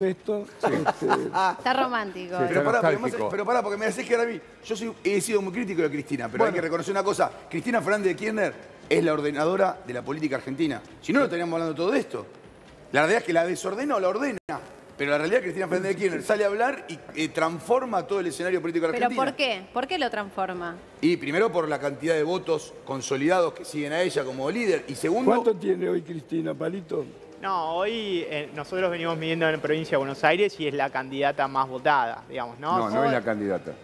esto. Sí. Está romántico. Sí, Pero nostálgico. pará, porque me haces que ahora a mí. He sido muy crítico de Cristina, pero hay que reconocer una cosa. Cristina Fernández de Kirchner es la ordenadora de la política argentina. Si no, no estaríamos hablando de todo esto. La realidad es que la desordena o la ordena. Pero la realidad es que Cristina Fernández de Kirchner sale a hablar y transforma todo el escenario político de Argentina. ¿Pero por qué? ¿Por qué lo transforma? Y primero por la cantidad de votos consolidados que siguen a ella como líder. Y segundo... ¿Cuánto tiene hoy Cristina, Palito? No, hoy nosotros venimos midiendo en la provincia de Buenos Aires y es la candidata más votada, digamos, ¿no? No, no es la candidata.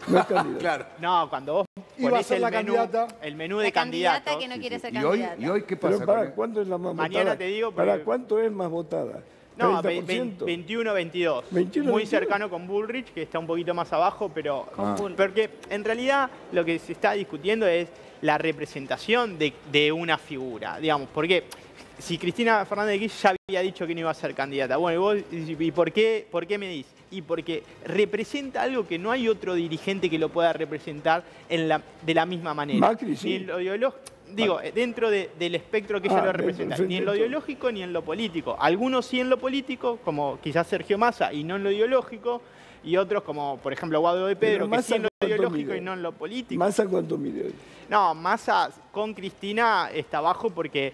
No es candidata. Claro. No, cuando vos Iba a ponés ser el la menú, candidata. el menú La de candidata candidatos. que no quiere ser ¿Y hoy, candidata. ¿Y hoy qué Pero pasa? para, ¿cuánto es la más Mañana votada? te digo, porque- ¿Para cuánto es más votada? No, 30%. 21-22. 21, Muy 22. cercano con Bullrich, que está un poquito más abajo, pero... Ah. Porque en realidad lo que se está discutiendo es la representación de una figura, digamos, porque si Cristina Fernández de Kirchner ya había dicho que no iba a ser candidata, bueno, ¿y por qué me dices? Y porque representa algo que no hay otro dirigente que lo pueda representar de la misma manera. Macri, sí. Ni en lo ideológico, digo, dentro del espectro que ella lo representa, perfecto. ni en lo ideológico ni en lo político. Algunos sí en lo político, como quizás Sergio Massa, y no en lo ideológico, y otros como, por ejemplo, Guado de Pedro, que sí en lo ideológico y no en lo político. ¿Massa cuánto mide hoy? No, Massa con Cristina está abajo porque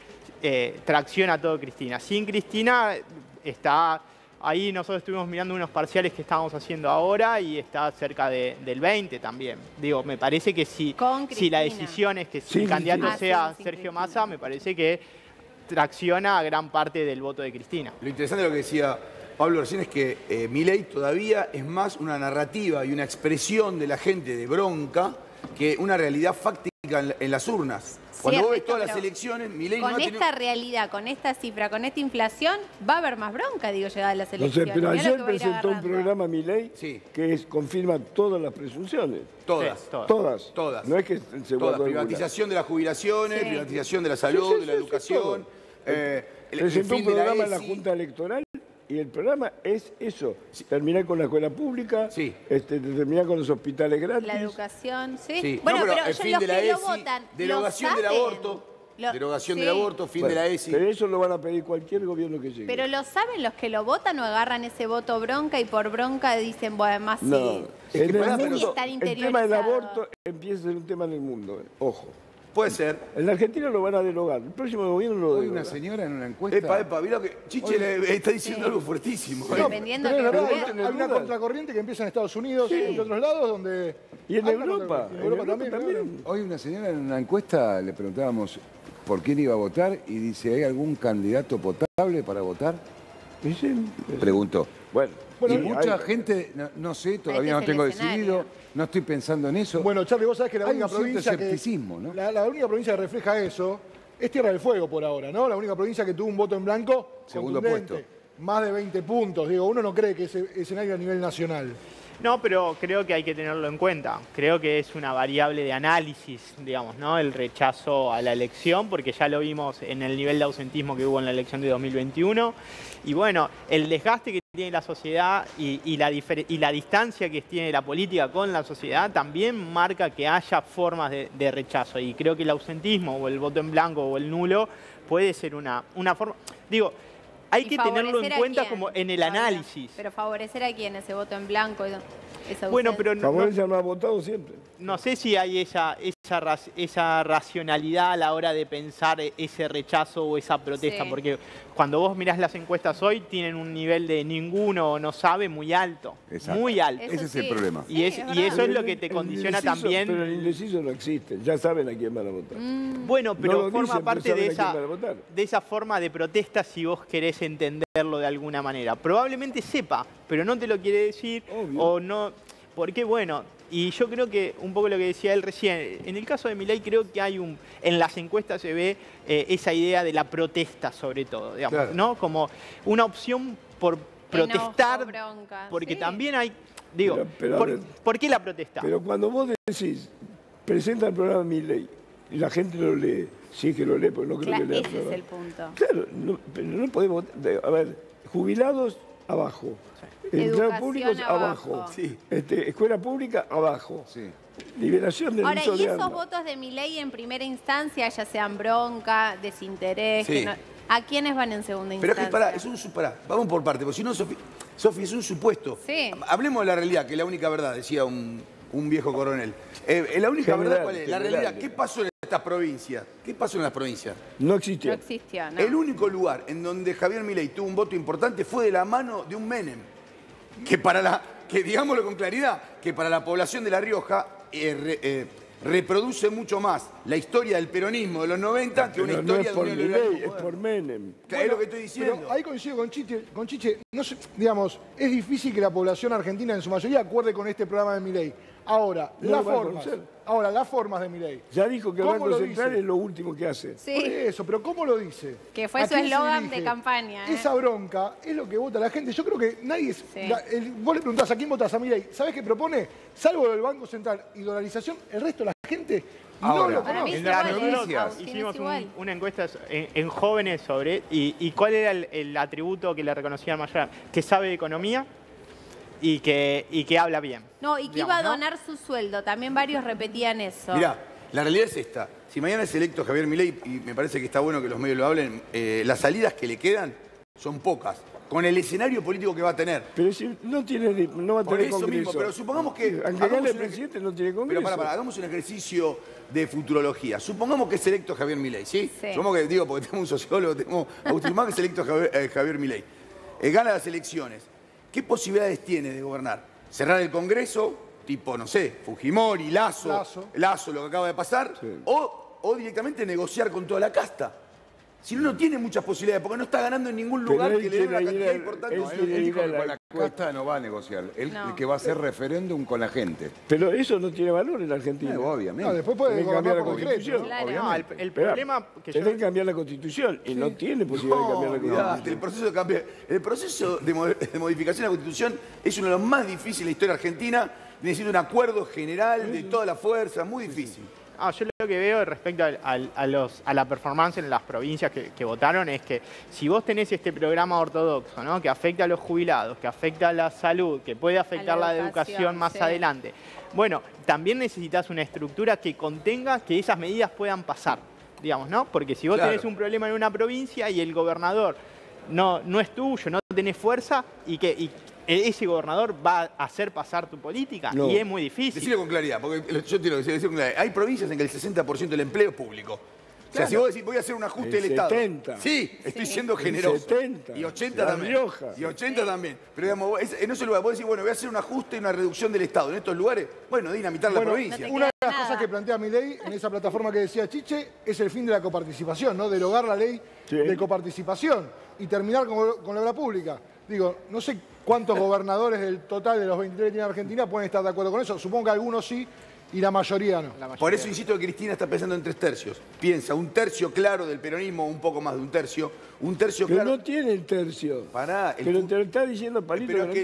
tracciona todo Cristina. Sin Cristina está... Ahí nosotros estuvimos mirando unos parciales que estábamos haciendo ahora y está cerca del 20 también. Digo, me parece que si la decisión es que Sin el candidato Cristina. sea Sin Sergio Cristina. Massa, me parece que tracciona a gran parte del voto de Cristina. Lo interesante de lo que decía Pablo recién es que Milei todavía es más una narrativa y una expresión de la gente de bronca que una realidad fáctica en las urnas. Cuando vos ves todas las elecciones, Milei no Con ha tenido... esta realidad, con esta cifra, con esta inflación, va a haber más bronca, digo, llegada a las No sé, elecciones. pero Mirá lo ayer que va a ir presentó un agarrando. programa Milei Sí. que confirma todas las presunciones. Todas. Sí, todas. Todas. Todas. No es que se Todas. guardó alguna. Privatización de las jubilaciones, Sí. privatización de la salud, Sí, de la sí, educación. el Presentó un fin de la programa en la ESI. Junta Electoral y el programa es eso. Terminar con la escuela pública, Sí. terminar con los hospitales gratis. La educación, ¿sí? Sí. Bueno, No, pero el fin los de la que lo ESI, votan, derogación del ¿lo saben? aborto, derogación sí. del aborto, fin de la ESI. Pero eso lo van a pedir cualquier gobierno que llegue. Pero lo saben los que lo votan o agarran ese voto bronca y por bronca dicen, bueno, además sí. No, que en el pará, pero mundo, están el tema del interiorizados. aborto empieza a ser un tema en el mundo. Ojo. Puede ser. En la Argentina lo van a derogar. El próximo gobierno lo Hoy deroga. una señora en una encuesta... Epa, mirá que Chiche le está diciendo algo fuertísimo. Sí. ¿eh? Dependiendo Pero es que verdad, lo hay vean. una contracorriente que empieza en Estados Unidos y en otros lados donde... Y en hay una Europa. contracorriente. En Europa también. claro. Hoy una señora en una encuesta le preguntábamos por quién iba a votar y dice, ¿hay algún candidato potable para votar? Y sí, Preguntó. Bueno, y sí, mucha hay- gente, no sé, todavía no Este es tengo el escenario. decidido, no estoy pensando en eso. Bueno, Charlie, vos sabés que la Hay única un cierto provincia escepticismo, que... ¿no? La única provincia que refleja eso es Tierra del Fuego por ahora, ¿no? La única provincia que tuvo un voto en blanco Segundo contundente. puesto. Más de 20 puntos. Digo, uno no cree que ese escenario a nivel nacional. No, pero creo que hay que tenerlo en cuenta. Creo que es una variable de análisis, digamos, ¿no? El rechazo a la elección, porque ya lo vimos en el nivel de ausentismo que hubo en la elección de 2021. Y bueno, el desgaste que tiene la sociedad y la distancia que tiene la política con la sociedad también marca que haya formas de rechazo. Y creo que el ausentismo o el voto en blanco o el nulo puede ser una forma... Digo, hay ¿Y que tenerlo en favorecer a cuenta quién, como en el Pablo? análisis. Pero favorecer a quién, ese voto en blanco, esa Bueno, ausencia. pero no, favorece al más votado siempre. no sé si hay esa racionalidad a la hora de pensar ese rechazo o esa protesta, Sí. porque cuando vos mirás las encuestas hoy tienen un nivel de ninguno no sabe muy alto, Exacto. muy alto. Eso Ese es el sí. problema. Y, Sí, y eso es lo que El te condiciona indeciso, también. Pero el indeciso no existe. Ya saben a quién van a votar. Bueno, pero No lo forma dicen, parte pero de saben a quién van a votar. esa forma de protesta si vos querés entenderlo de alguna manera. Probablemente sepa, pero no te lo quiere decir Obvio. o no. Porque bueno, y yo creo que un poco lo que decía él recién, en el caso de Milei creo que hay en las encuestas se ve esa idea de la protesta sobre todo, digamos, Claro. ¿no? Como una opción por protestar, Enojo, bronca, porque sí. también hay, digo, Pero, a ver, ¿por qué la protesta? Pero cuando vos decís, presenta el programa Milei y la gente lo lee, sí es que lo lee, porque no creo que lea el Ese es programa. el punto. Claro, pero no podemos... A ver, jubilados, abajo. Empleados Educación públicos, abajo. abajo. Sí. Escuela pública, abajo. Sí. Liberación del Ahora, uso y de esos armas. votos de Milei en primera instancia, ya sean bronca, desinterés, Sí. que no- ¿A quiénes van en segunda Pero instancia? es que vamos por parte, porque si no, Sofi, es un supuesto. Sí. Hablemos de la realidad, que es la única verdad, decía un viejo coronel. La única verdad, ¿cuál es? La realidad. ¿Qué pasó en estas provincias? ¿Qué pasó en las provincias? No existió. No existió, ¿no? El único lugar en donde Javier Milei tuvo un voto importante fue de la mano de un Menem. Que digámoslo con claridad, que para la población de La Rioja reproduce mucho más la historia del peronismo de los 90 que una Pero no historia es por de un Milei, neoliberalismo. es por Menem. Es lo que estoy diciendo. Pero ahí coincido con Chiche. No sé, digamos, es difícil que la población argentina en su mayoría acuerde con este programa de Milei. Ahora, No lo va a conocer. las formas de Milei. Ya dijo que el ¿Cómo Banco lo Central dice? es lo último que hace. Sí. Por eso, pero ¿cómo lo dice? Que fue ¿A su quién se eslogan dirige? de campaña, ¿eh? Esa bronca es lo que vota la gente. Yo creo que nadie... Vos le preguntás a quién votas a Milei. ¿Sabés qué propone? Salvo lo del Banco Central y dolarización, el resto de la gente no Ahora, lo Para mí conoce. es En igual, nosotros Agustín, hicimos es igual. una encuesta en jóvenes sobre y cuál era el atributo que le reconocían mayor, que sabe de economía y que habla bien. No, y que digamos, iba a ¿no? donar su sueldo. También varios repetían eso. Mirá, la realidad es esta. Si mañana es electo Javier Milei, y me parece que está bueno que los medios lo hablen, las salidas que le quedan son pocas. Con el escenario político que va a tener. Pero si no va a Por tener eso congreso. mismo, pero supongamos que... Aunque gane el presidente, no tiene congreso. Pero hagamos un ejercicio de futurología. Supongamos que es electo Javier Milei, ¿sí? Sí. Supongamos que, porque tenemos un sociólogo, tenemos a Agustín Humá, que es electo Javier Milei. Gana las elecciones. ¿Qué posibilidades tiene de gobernar? ¿Cerrar el Congreso? Tipo, no sé, Fujimori, Lasso, lo que acaba de pasar. Sí. O directamente negociar con toda la casta. Si no tiene muchas posibilidades, porque no está ganando en ningún lugar Pero él que le dé una quiere ir cantidad al- importante. él No, quiere él ir dijo a que la con la casta no va a negociar. Él No. que va a hacer referéndum con la gente. Pero eso no tiene valor en la Argentina. Obviamente. No, después puede Tenés que cambiar gobernar la por decreto. Constitución. ¿no? Claro. No, el Esperá, problema que yo... tenés que cambiar la Constitución y no tiene posibilidad de cambiar la Olvidate, Constitución. el proceso de modificación de la Constitución es uno de los más difíciles de la historia argentina. Necesita un acuerdo general de toda la fuerza, muy difícil. Yo lo que veo respecto a la performance en las provincias que votaron es que si vos tenés este programa ortodoxo, ¿no? Que afecta a los jubilados, que afecta a la salud, que puede afectar la educación más sí. adelante, bueno, también necesitas una estructura que contenga que esas medidas puedan pasar, digamos, ¿no? Porque si vos Claro. tenés un problema en una provincia y el gobernador no es tuyo, no tenés fuerza y ese gobernador va a hacer pasar tu política No. y es muy difícil. Decirlo con claridad, porque yo quiero decir con claridad. Hay provincias en que el 60% del empleo es público. O sea, si vos decís, voy a hacer un ajuste El del Estado. 70. Sí, estoy siendo El generoso. 70. Y 80 La también. Rioja. Y 80 también. Pero digamos, en ese lugar, vos decís, bueno, voy a hacer un ajuste y una reducción del Estado. En estos lugares, bueno, dinamitar la Bueno, provincia. No una de las nada. cosas que plantea Milei en esa plataforma que decía Chiche es el fin de la coparticipación, ¿no? Derogar la ley Sí. de coparticipación y terminar con la obra pública. Digo, no sé cuántos gobernadores del total de los 23 que tiene Argentina pueden estar de acuerdo con eso. Supongo que algunos sí y la mayoría no. Por eso insisto que Cristina está pensando en 3 tercios. Piensa, un tercio claro del peronismo, un poco más de un tercio Pero claro. no tiene el tercio. Pará, el Pero fu- te lo está diciendo Palito Pero que no que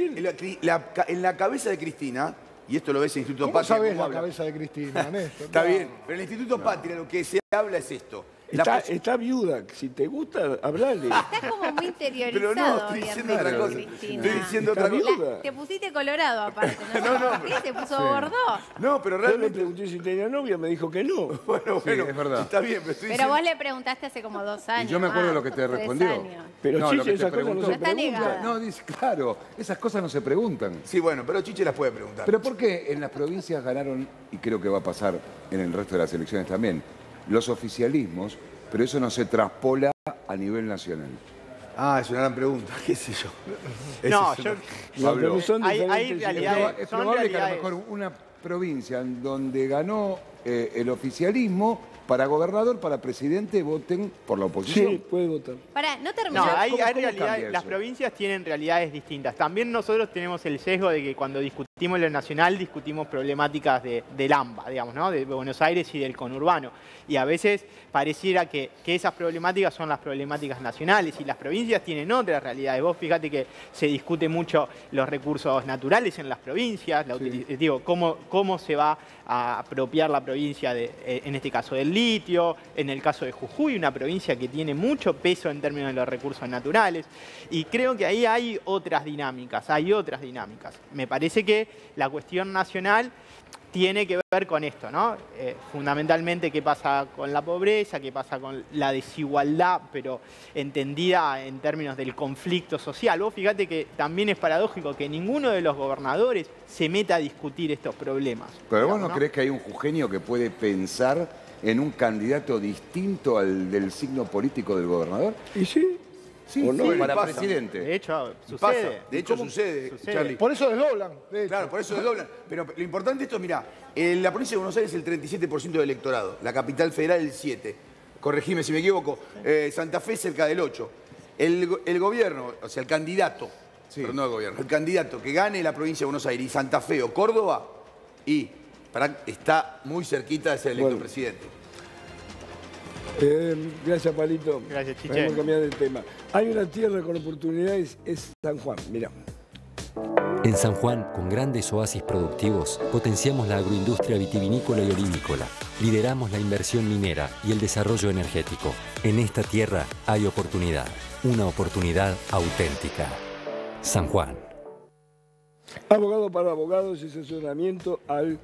tiene. en la cabeza de Cristina, y esto lo ves en el Instituto ¿Cómo Patria. sabés cómo la habla. cabeza de Cristina, Néstor? Está No. bien, pero en el Instituto Patria lo que se habla es esto. La Está viuda. Si te gusta, hablale. Está como muy interiorizado. Pero no, estoy hoy diciendo Ernesto otra cosa. Cristina. Estoy diciendo Está otra cosa. viuda. Te pusiste colorado aparte, ¿no? No, Sí, se puso bordó. No, pero Yo le realmente. pregunté si tenía novia, me dijo que no. Bueno, Sí, es verdad. está bien, pero estoy Pero diciendo. vos le preguntaste hace como 2 años. Y yo me acuerdo más, lo que te 3 respondió. años. Pero No, lo Chiche, que te esas cosas no preguntó. se Está negada. preguntan. No, dice, claro, esas cosas no se preguntan. Sí, bueno, pero Chiche las puede preguntar. Pero ¿por qué en las provincias ganaron, y creo que va a pasar en el resto de las elecciones también, los oficialismos, pero eso no se traspola a nivel nacional? Es una gran pregunta, qué sé yo. No, Ese es yo... una- No, Pablo, pero son hay diferentes realidades- Es son probable que a lo realidades. mejor una provincia en donde ganó el oficialismo, para gobernador, para presidente, voten por la oposición. Sí, puede votar. Pará, no terminó. No, hay ¿Cómo realidades, cambia las eso? provincias tienen realidades distintas. También nosotros tenemos el sesgo de que cuando discutimos lo nacional, discutimos problemáticas del AMBA, digamos, ¿no? De Buenos Aires y del conurbano. Y a veces pareciera que esas problemáticas son las problemáticas nacionales y las provincias tienen otras realidades. Vos fíjate que se discute mucho los recursos naturales en las provincias, digo, cómo se va a apropiar la provincia, en este caso del litio, en el caso de Jujuy, una provincia que tiene mucho peso en términos de los recursos naturales. Y creo que ahí hay otras dinámicas, Me parece que la cuestión nacional tiene que ver con esto, ¿no? Fundamentalmente qué pasa con la pobreza, qué pasa con la desigualdad, pero entendida en términos del conflicto social. Vos fíjate que también es paradójico que ninguno de los gobernadores se meta a discutir estos problemas. Pero vos no creés que hay un jujeño que puede pensar en un candidato distinto al del signo político del gobernador? ¿Y sí? Sí, ¿O no? sí, para Pasa. presidente. De hecho, Pasa. sucede. De hecho, sucede, Charlie. Por eso desdoblan, de hecho. Claro, por eso desdoblan. Pero lo importante de esto, mirá, en la provincia de Buenos Aires el 37% del electorado, la capital federal el 7%, corregime si me equivoco, Santa Fe cerca del 8%. El gobierno, o sea, el candidato, pero no el gobierno, el candidato que gane la provincia de Buenos Aires y Santa Fe o Córdoba, está muy cerquita de ser electo Bueno. presidente. Gracias, Palito. Gracias, Chiche. Vamos a cambiar de tema. Hay una tierra con oportunidades, es San Juan. Mirá. En San Juan, con grandes oasis productivos, potenciamos la agroindustria vitivinícola y olivícola. Lideramos la inversión minera y el desarrollo energético. En esta tierra hay oportunidad, una oportunidad auténtica. San Juan. Abogado para abogados y asesoramiento al